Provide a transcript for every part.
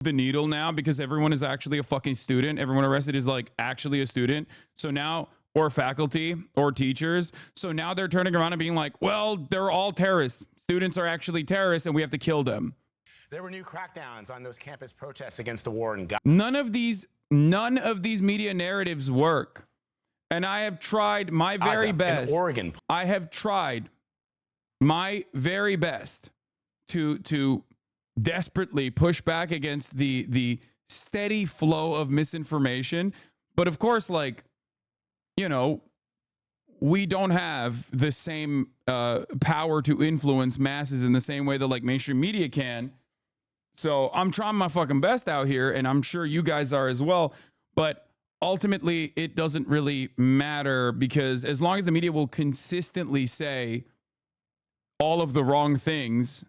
the needle now because everyone is actually a fucking student. Everyone arrested is like actually a student. So now, or faculty or teachers. So now they're turning around and being like, well, they're all terrorists. Students are actually terrorists and we have to kill them. There were new crackdowns on those campus protests against the war in Gaza. None of these media narratives work. And I have tried my very best. In Oregon. I have tried my very best to desperately push back against the steady flow of misinformation. But of course, like, you know, we don't have the same power to influence masses in the same way that like mainstream media can. So I'm trying my fucking best out here, and I'm sure you guys are as well. But ultimately, it doesn't really matter because as long as the media will consistently say all of the wrong things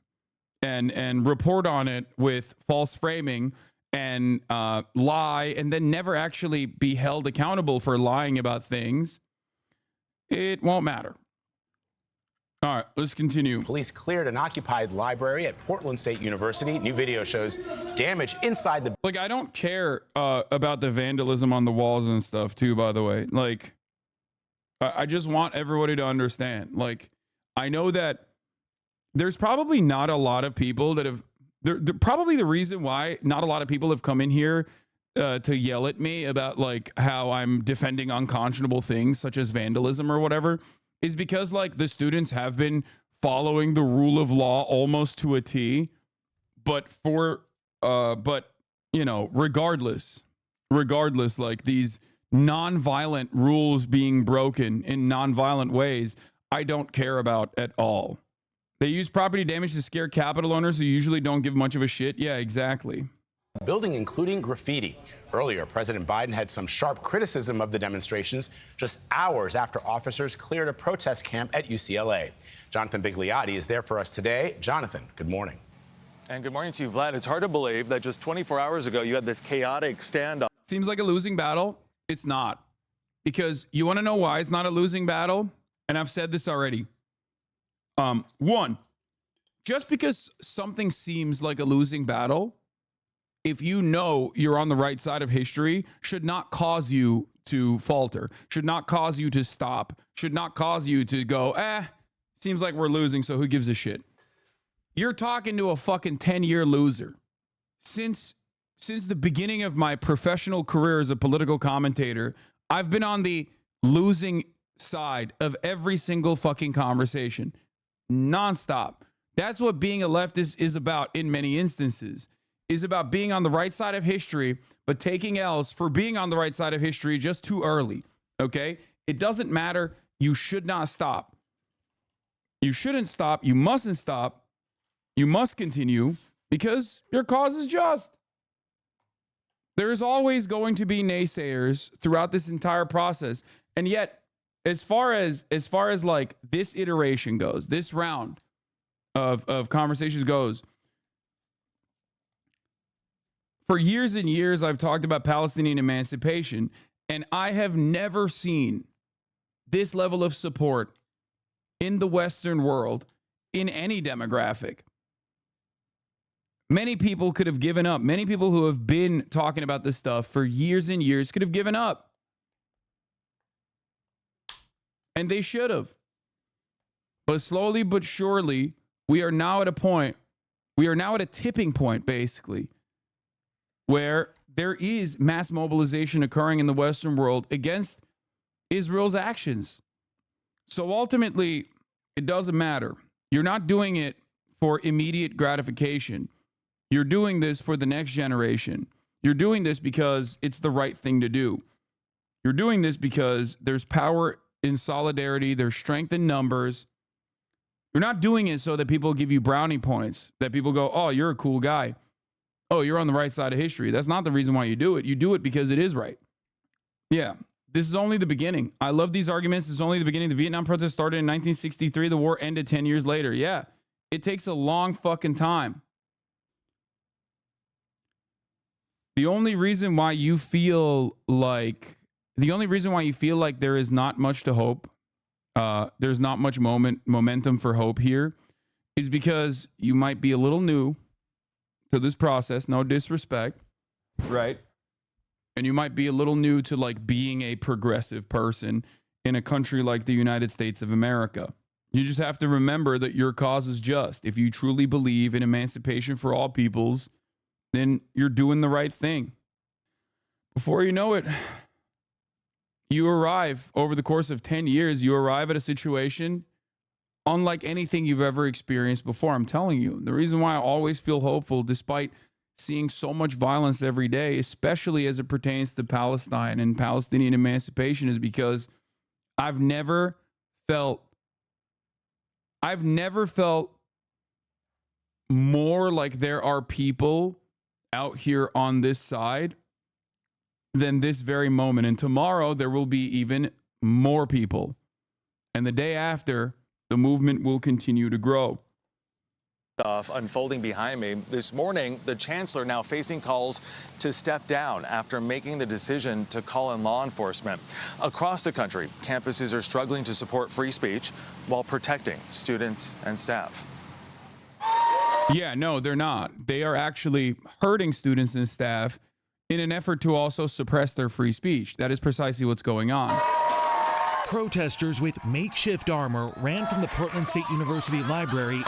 and report on it with false framing and lie and then never actually be held accountable for lying about things, it won't matter. All right, let's continue. Police cleared an occupied library at Portland State University. New video shows damage inside the... Like, I don't care about the vandalism on the walls and stuff, too, by the way. Like, I just want everybody to understand. Like, I know that there's probably not a lot of people that have... Probably the reason why not a lot of people have come in here to yell at me about, like, how I'm defending unconscionable things, such as vandalism or whatever, is because like the students have been following the rule of law almost to a T, but you know, regardless, like these nonviolent rules being broken in nonviolent ways, I don't care about at all. They use property damage to scare capital owners who usually don't give much of a shit. Yeah, exactly. Building, including graffiti. Earlier, President Biden had some sharp criticism of the demonstrations just hours after officers cleared a protest camp at UCLA. Jonathan Vigliotti is there for us today. Jonathan, good morning. And good morning to you, Vlad. It's hard to believe that just 24 hours ago, you had this chaotic standoff. Seems like a losing battle. It's not. Because you want to know why it's not a losing battle? And I've said this already. One, just because something seems like a losing battle, if you know you're on the right side of history, should not cause you to falter, should not cause you to stop, should not cause you to go, seems like we're losing, so who gives a shit? You're talking to a fucking 10-year loser. Since the beginning of my professional career as a political commentator, I've been on the losing side of every single fucking conversation, nonstop. That's what being a leftist is about in many instances. Is about being on the right side of history, but taking L's for being on the right side of history just too early, okay? It doesn't matter. You should not stop. You shouldn't stop. You mustn't stop. You must continue because your cause is just. There's always going to be naysayers throughout this entire process. And yet, as far as like this iteration goes, this round of conversations goes, for years and years, I've talked about Palestinian emancipation, and I have never seen this level of support in the Western world in any demographic. Many people could have given up. Many people who have been talking about this stuff for years and years could have given up. And they should have. But slowly but surely, we are now at a tipping point, basically, where there is mass mobilization occurring in the Western world against Israel's actions. So ultimately, it doesn't matter. You're not doing it for immediate gratification. You're doing this for the next generation. You're doing this because it's the right thing to do. You're doing this because there's power in solidarity. There's strength in numbers. You're not doing it so that people give you brownie points, that people go, oh, you're a cool guy. Oh, you're on the right side of history. That's not the reason why you do it. You do it because it is right. Yeah, this is only the beginning. I love these arguments. It's only the beginning. The Vietnam protest started in 1963. The war ended 10 years later. Yeah, it takes a long fucking time. The only reason why you feel like there is not much to hope, there's not much momentum for hope here, is because you might be a little new to this process, no disrespect, right? And you might be a little new to like being a progressive person in a country like the United States of America. You just have to remember that your cause is just. If you truly believe in emancipation for all peoples, then you're doing the right thing. Before you know it, you arrive over the course of 10 years, you arrive at a situation unlike anything you've ever experienced before. I'm telling you, the reason why I always feel hopeful despite seeing so much violence every day, especially as it pertains to Palestine and Palestinian emancipation, is because I've never felt more like there are people out here on this side than this very moment. And tomorrow there will be even more people. And the day after, the movement will continue to grow. Unfolding behind me this morning, the chancellor now facing calls to step down after making the decision to call in law enforcement. Across the country, campuses are struggling to support free speech while protecting students and staff. Yeah, no, they're not. They are actually hurting students and staff in an effort to also suppress their free speech. That is precisely what's going on. Protesters with makeshift armor ran from the Portland State University library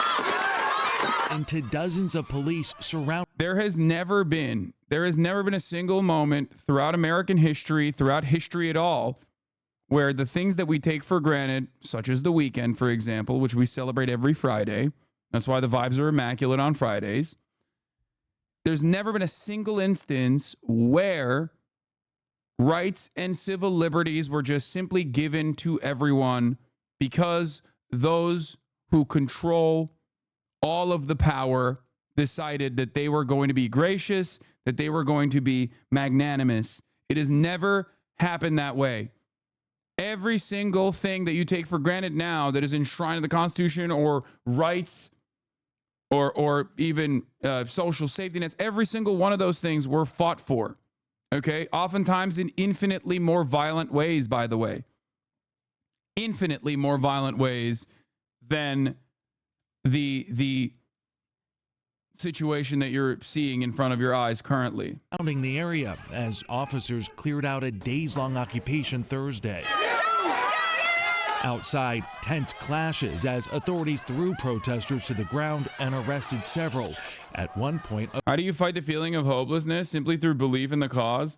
into dozens of police surrounding. There has never been a single moment throughout American history, throughout history at all, where the things that we take for granted, such as the weekend, for example, which we celebrate every Friday, that's why the vibes are immaculate on Fridays. There's never been a single instance where rights and civil liberties were just simply given to everyone because those who control all of the power decided that they were going to be gracious, that they were going to be magnanimous. It has never happened that way. Every single thing that you take for granted now that is enshrined in the Constitution or rights or even social safety nets, every single one of those things were fought for. Okay? Oftentimes in infinitely more violent ways, by the way. Infinitely more violent ways than the situation that you're seeing in front of your eyes currently. Surrounding the area as officers cleared out a days-long occupation Thursday. Outside, tense clashes as authorities threw protesters to the ground and arrested several. At one point, how do you fight the feeling of hopelessness? Simply through belief in the cause.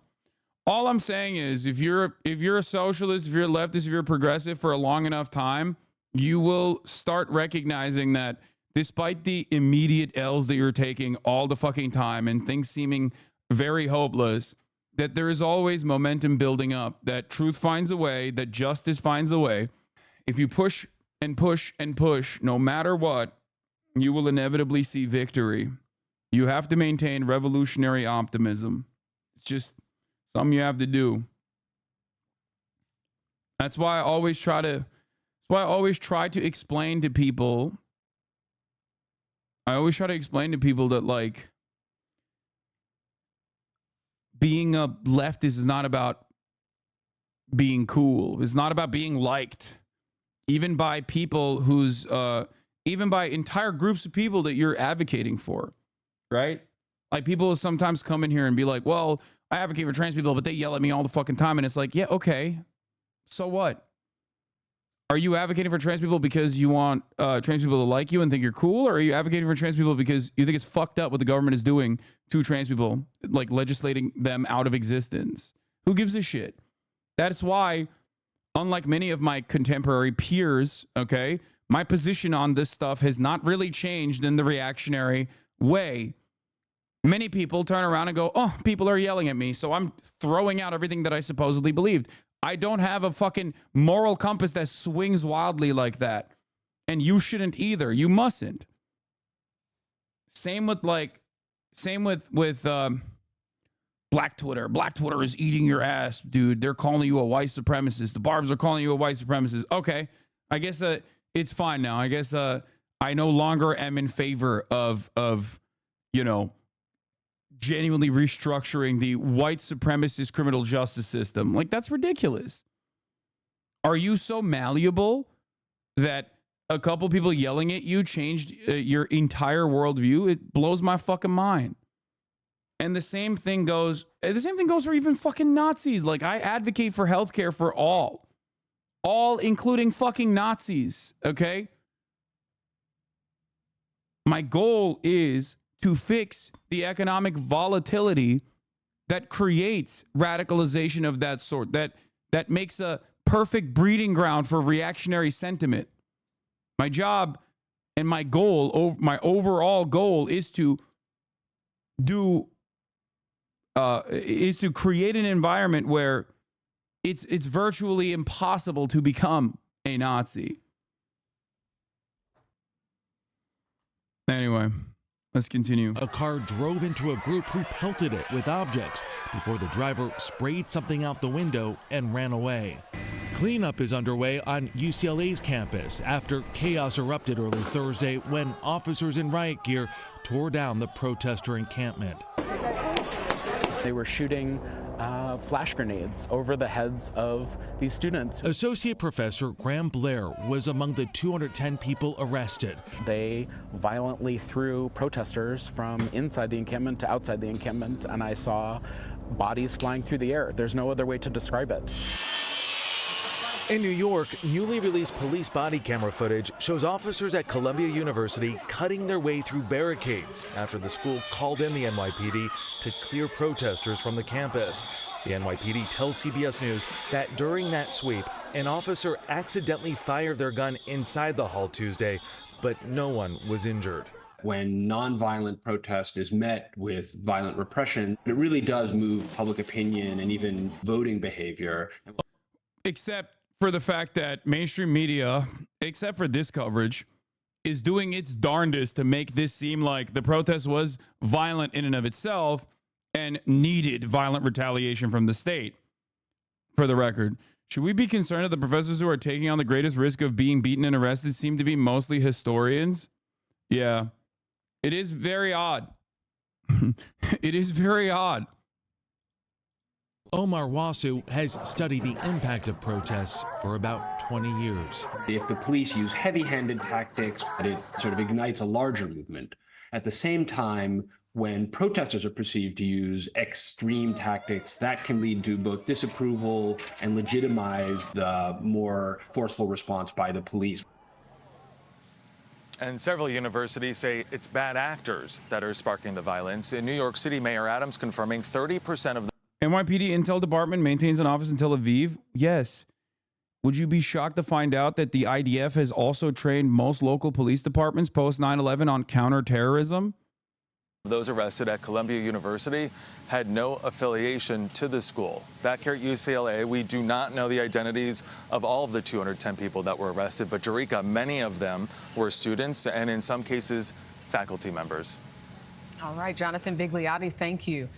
All I'm saying is if you're a socialist, if you're a leftist, if you're a progressive for a long enough time, you will start recognizing that despite the immediate L's that you're taking all the fucking time and things seeming very hopeless, that there is always momentum building up, that truth finds a way, that justice finds a way. If you push and push and push, no matter what, you will inevitably see victory. You have to maintain revolutionary optimism. It's just something you have to do. That's why I always try to explain to people. I always try to explain to people that, like, being a leftist is not about being cool. It's not about being liked. Even by people even by entire groups of people that you're advocating for, right? Like, people will sometimes come in here and be like, well, I advocate for trans people, but they yell at me all the fucking time. And it's like, yeah, okay. So what? Are you advocating for trans people because you want trans people to like you and think you're cool? Or are you advocating for trans people because you think it's fucked up what the government is doing to trans people, like legislating them out of existence? Who gives a shit? That's why, unlike many of my contemporary peers, okay, my position on this stuff has not really changed in the reactionary way. Many people turn around and go, oh, people are yelling at me, so I'm throwing out everything that I supposedly believed. I don't have a fucking moral compass that swings wildly like that. And you shouldn't either. You mustn't. Same with Black Twitter. Black Twitter is eating your ass, dude. They're calling you a white supremacist. The Barbs are calling you a white supremacist. Okay. I guess it's fine now. I guess I no longer am in favor of genuinely restructuring the white supremacist criminal justice system. Like, that's ridiculous. Are you so malleable that a couple people yelling at you changed your entire worldview, it blows my fucking mind. And the same thing goes for even fucking Nazis. Like, I advocate for healthcare for all, including fucking Nazis. Okay. My goal is to fix the economic volatility that creates radicalization of that sort, that makes a perfect breeding ground for reactionary sentiment. My job and my goal, my overall goal, is to create an environment where it's virtually impossible to become a Nazi. Anyway, let's continue. A car drove into a group who pelted it with objects before the driver sprayed something out the window and ran away. Cleanup is underway on UCLA's campus after chaos erupted early Thursday when officers in riot gear tore down the protester encampment. They were shooting flash grenades over the heads of these students. Associate Professor Graham Blair was among the 210 people arrested. They violently threw protesters from inside the encampment to outside the encampment, and I saw bodies flying through the air. There's no other way to describe it. In New York, newly released police body camera footage shows officers at Columbia University cutting their way through barricades after the school called in the NYPD to clear protesters from the campus. The NYPD tells CBS News that during that sweep, an officer accidentally fired their gun inside the hall Tuesday, but no one was injured. When nonviolent protest is met with violent repression, it really does move public opinion and even voting behavior. Except for the fact that mainstream media, except for this coverage, is doing its darndest to make this seem like the protest was violent in and of itself and needed violent retaliation from the state. For the record, should we be concerned that the professors who are taking on the greatest risk of being beaten and arrested seem to be mostly historians? Yeah, it is very odd. It is very odd. Omar Wasu has studied the impact of protests for about 20 years. If the police use heavy-handed tactics, it sort of ignites a larger movement. At the same time, when protesters are perceived to use extreme tactics, that can lead to both disapproval and legitimize the more forceful response by the police. And several universities say it's bad actors that are sparking the violence. In New York City, Mayor Adams confirming 30% of the NYPD Intel Department maintains an office in Tel Aviv? Yes. Would you be shocked to find out that the IDF has also trained most local police departments post 9/11 on counterterrorism? Those arrested at Columbia University had no affiliation to the school. Back here at UCLA, we do not know the identities of all of the 210 people that were arrested, but Jerika, many of them were students and in some cases, faculty members. All right, Jonathan Bigliotti, thank you.